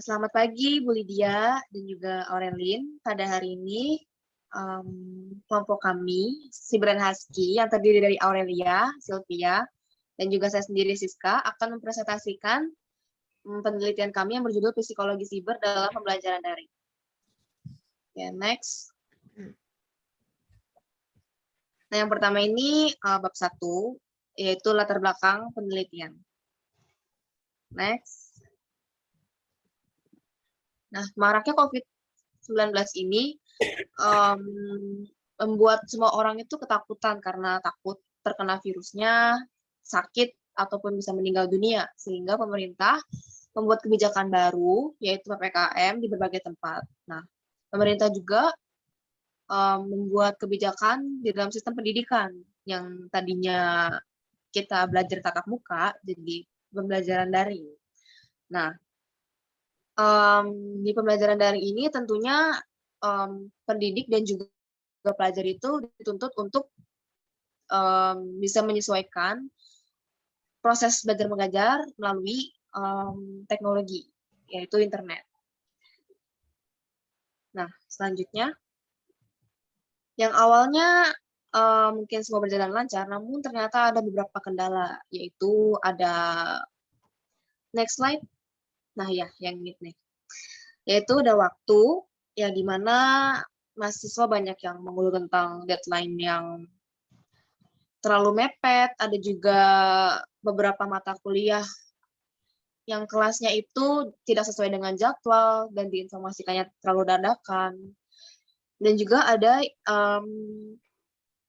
Selamat pagi Bu Lydia dan juga Aurelin. Pada hari ini kelompok kami, Sibren Husky yang terdiri dari Aurelia, Sylvia, dan juga saya sendiri Siska akan mempresentasikan penelitian kami yang berjudul Psikologi Siber dalam Pembelajaran Daring. Ya, next. Nah, yang pertama ini bab 1, yaitu latar belakang penelitian. Next. Nah, maraknya COVID-19 ini membuat semua orang itu ketakutan karena takut terkena virusnya, sakit, ataupun bisa meninggal dunia. Sehingga pemerintah membuat kebijakan baru, yaitu PPKM di berbagai tempat. Nah, pemerintah juga membuat kebijakan di dalam sistem pendidikan yang tadinya kita belajar tatap muka jadi pembelajaran daring. Nah, di pembelajaran daring ini tentunya pendidik dan juga pelajar itu dituntut untuk bisa menyesuaikan proses belajar mengajar melalui teknologi, yaitu internet. Nah, selanjutnya, yang awalnya mungkin semua berjalan lancar, namun ternyata ada beberapa kendala, yaitu ada next slide. Nah ya, yang ini nih. Yaitu ada waktu, ya di mana mahasiswa banyak yang mengeluh tentang deadline yang terlalu mepet, ada juga beberapa mata kuliah yang kelasnya itu tidak sesuai dengan jadwal dan diinformasikannya terlalu dadakan. Dan juga ada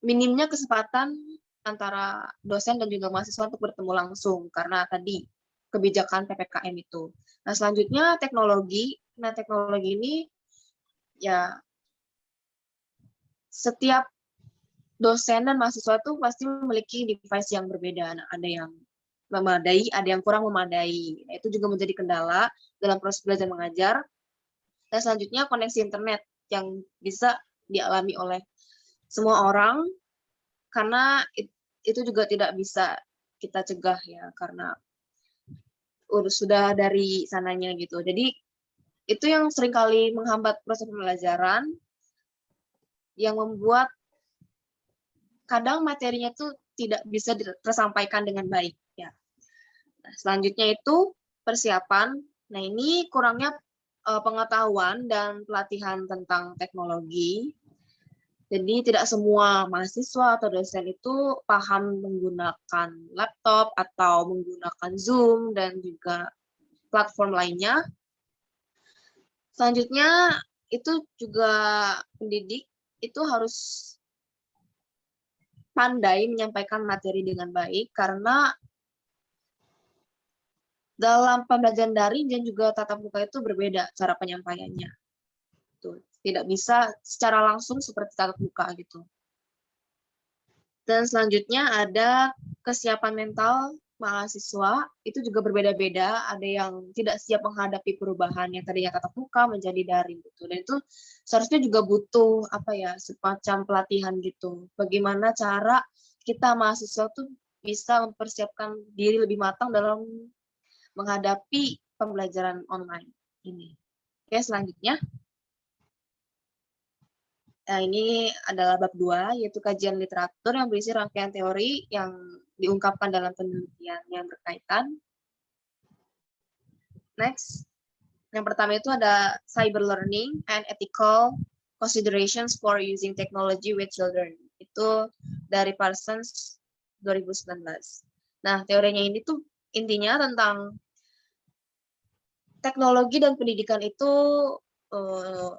minimnya kesempatan antara dosen dan juga mahasiswa untuk bertemu langsung karena tadi kebijakan PPKM itu. Nah, selanjutnya teknologi. Nah, teknologi ini ya setiap dosen dan mahasiswa itu pasti memiliki device yang berbeda. Nah, ada yang memadai, ada yang kurang memadai. Nah, itu juga menjadi kendala dalam proses belajar mengajar. Dan selanjutnya koneksi internet yang bisa dialami oleh semua orang karena itu juga tidak bisa kita cegah ya karena sudah dari sananya gitu. Jadi itu yang seringkali menghambat proses pembelajaran yang membuat kadang materinya tuh tidak bisa tersampaikan dengan baik ya. Nah, selanjutnya itu persiapan. Nah, ini kurangnya pengetahuan dan pelatihan tentang teknologi. Jadi tidak semua mahasiswa atau dosen itu paham menggunakan laptop atau menggunakan Zoom dan juga platform lainnya. Selanjutnya itu juga pendidik itu harus pandai menyampaikan materi dengan baik karena dalam pembelajaran daring dan juga tatap muka itu berbeda cara penyampaiannya. Tuh, tidak bisa secara langsung seperti tatap muka gitu. Dan selanjutnya ada kesiapan mental mahasiswa, itu juga berbeda-beda. Ada yang tidak siap menghadapi perubahan yang tadinya tatap muka menjadi daring gitu. Dan itu seharusnya juga butuh apa ya, semacam pelatihan gitu. Bagaimana cara kita mahasiswa tuh bisa mempersiapkan diri lebih matang dalam menghadapi pembelajaran online ini. Oke, selanjutnya. Nah, ini adalah bab 2, yaitu kajian literatur yang berisi rangkaian teori yang diungkapkan dalam penelitian yang berkaitan. Next. Yang pertama itu ada cyber learning and ethical considerations for using technology with children. Itu dari Parsons 2019. Nah, teorinya ini tuh intinya tentang teknologi dan pendidikan itu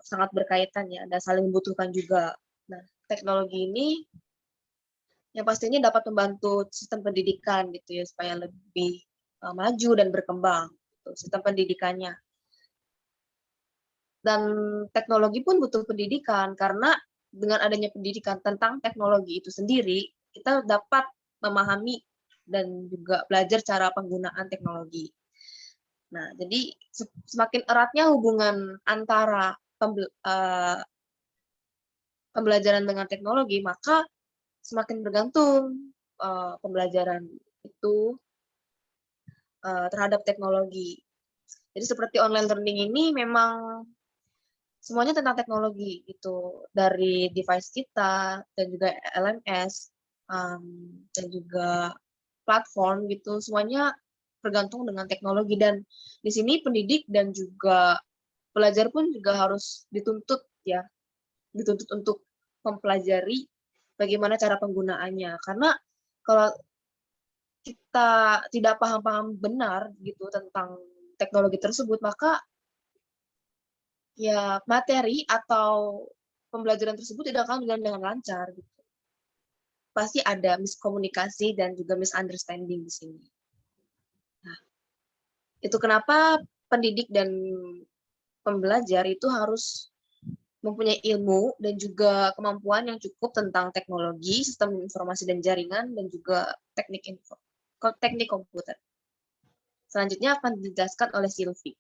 sangat berkaitan ya, dan saling membutuhkan juga. Nah, teknologi ini yang pastinya dapat membantu sistem pendidikan gitu ya supaya lebih maju dan berkembang gitu, sistem pendidikannya. Dan teknologi pun butuh pendidikan karena dengan adanya pendidikan tentang teknologi itu sendiri, kita dapat memahami dan juga belajar cara penggunaan teknologi. Nah, jadi semakin eratnya hubungan antara pembelajaran dengan teknologi, maka semakin bergantung pembelajaran itu terhadap teknologi. Jadi seperti online learning ini memang semuanya tentang teknologi gitu, dari device kita dan juga LMS dan juga platform gitu, semuanya tergantung dengan teknologi. Dan di sini pendidik dan juga pelajar pun juga harus dituntut ya, dituntut untuk mempelajari bagaimana cara penggunaannya. Karena kalau kita tidak paham-paham benar gitu tentang teknologi tersebut, maka ya materi atau pembelajaran tersebut tidak akan berjalan dengan lancar gitu. Pasti ada miskomunikasi dan juga misunderstanding di sini. Nah, itu kenapa pendidik dan pembelajar itu harus mempunyai ilmu dan juga kemampuan yang cukup tentang teknologi, sistem informasi dan jaringan, dan juga teknik komputer. Selanjutnya akan dijelaskan oleh Sylvie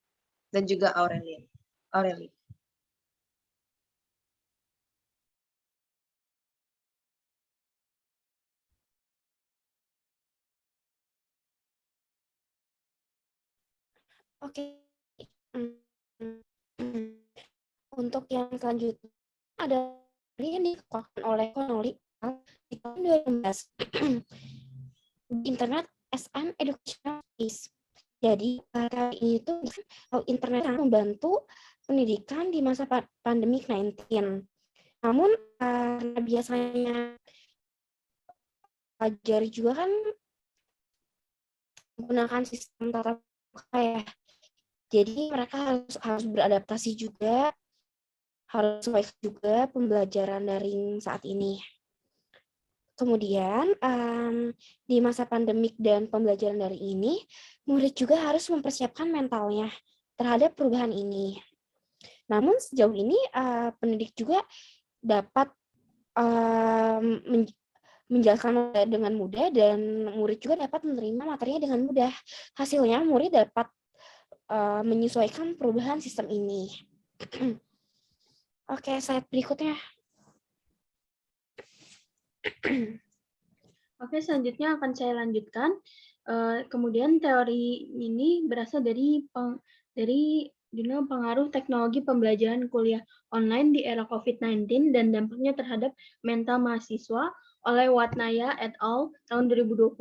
dan juga Aurelie. Oke. Untuk yang selanjutnya ada yang dikeluarkan oleh Connolly di tahun 2016 Internet as an Educational Space. Jadi teori ini tuh internet yang membantu pendidikan di masa pandemi 19. Namun karena biasanya pelajar juga kan menggunakan sistem tatap muka ya. Jadi mereka harus beradaptasi juga, harus sesuai juga pembelajaran daring saat ini. Kemudian di masa pandemik dan pembelajaran daring ini, murid juga harus mempersiapkan mentalnya terhadap perubahan ini. Namun sejauh ini pendidik juga dapat menjelaskan dengan mudah dan murid juga dapat menerima materinya dengan mudah. Hasilnya murid dapat menyesuaikan perubahan sistem ini. Oke, slide berikutnya. Oke, selanjutnya akan saya lanjutkan. Kemudian teori ini berasal dari jurnal pengaruh teknologi pembelajaran kuliah online di era COVID-19 dan dampaknya terhadap mental mahasiswa oleh Watnaya et al. Tahun 2020.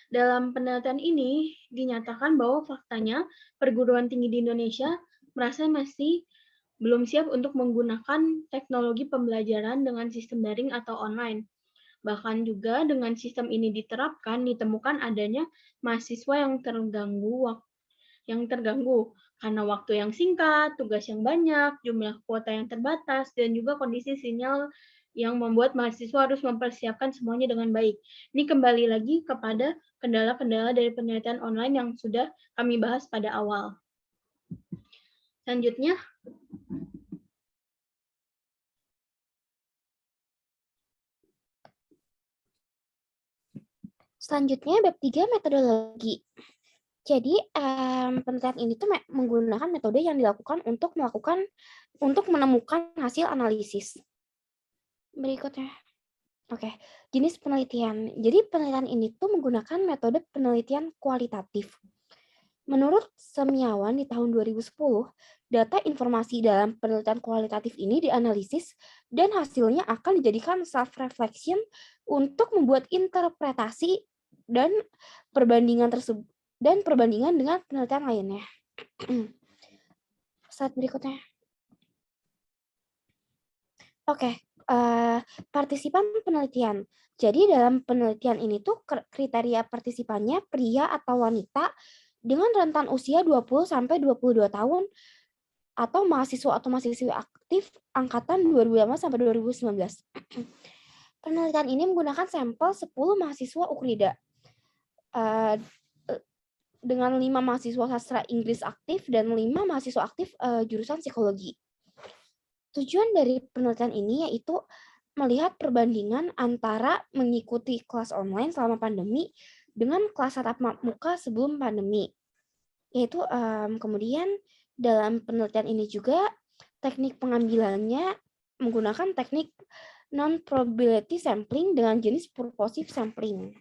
Dalam penelitian ini dinyatakan bahwa faktanya perguruan tinggi di Indonesia merasa masih belum siap untuk menggunakan teknologi pembelajaran dengan sistem daring atau online. Bahkan juga dengan sistem ini diterapkan, ditemukan adanya mahasiswa yang terganggu karena waktu yang singkat, tugas yang banyak, jumlah kuota yang terbatas, dan juga kondisi sinyal yang membuat mahasiswa harus mempersiapkan semuanya dengan baik. Ini kembali lagi kepada kendala-kendala dari penelitian online yang sudah kami bahas pada awal. Selanjutnya, bab 3 metodologi. Jadi penelitian ini tuh menggunakan metode yang dilakukan untuk menemukan hasil analisis. Berikutnya. Oke, jenis penelitian. Jadi penelitian ini tuh menggunakan metode penelitian kualitatif. Menurut Semiawan di tahun 2010, data informasi dalam penelitian kualitatif ini dianalisis dan hasilnya akan dijadikan self-reflection untuk membuat interpretasi dan perbandingan dengan penelitian lainnya. Slide berikutnya. Oke, partisipan penelitian. Jadi dalam penelitian ini tuh kriteria partisipannya pria atau wanita dengan rentan usia 20-22 tahun atau mahasiswa atau mahasiswi aktif angkatan 2005 sampai 2019. Penelitian ini menggunakan sampel 10 mahasiswa Ukrida dengan 5 mahasiswa sastra Inggris aktif dan 5 mahasiswa aktif jurusan psikologi. Tujuan dari penelitian ini yaitu melihat perbandingan antara mengikuti kelas online selama pandemi dengan kelas tatap muka sebelum pandemi. Yaitu kemudian dalam penelitian ini juga teknik pengambilannya menggunakan teknik non-probability sampling dengan jenis purposive sampling.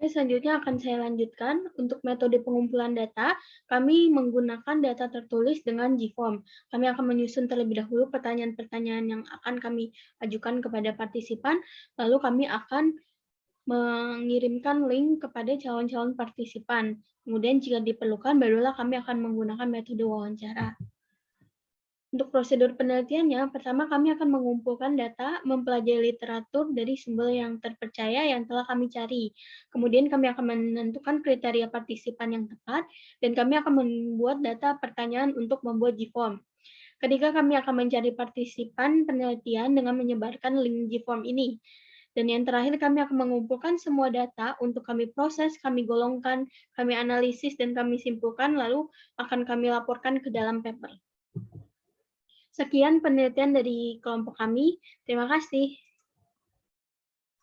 Oke, selanjutnya akan saya lanjutkan. Untuk metode pengumpulan data, kami menggunakan data tertulis dengan GForm. Kami akan menyusun terlebih dahulu pertanyaan-pertanyaan yang akan kami ajukan kepada partisipan, lalu kami akan mengirimkan link kepada calon-calon partisipan. Kemudian jika diperlukan, barulah kami akan menggunakan metode wawancara. Untuk prosedur penelitiannya, pertama kami akan mengumpulkan data, mempelajari literatur dari sumber yang terpercaya yang telah kami cari. Kemudian kami akan menentukan kriteria partisipan yang tepat, dan kami akan membuat data pertanyaan untuk membuat GForm. Ketika kami akan mencari partisipan penelitian dengan menyebarkan link GForm ini. Dan yang terakhir, kami akan mengumpulkan semua data untuk kami proses, kami golongkan, kami analisis, dan kami simpulkan, lalu akan kami laporkan ke dalam paper. Sekian penelitian dari kelompok kami. Terima kasih.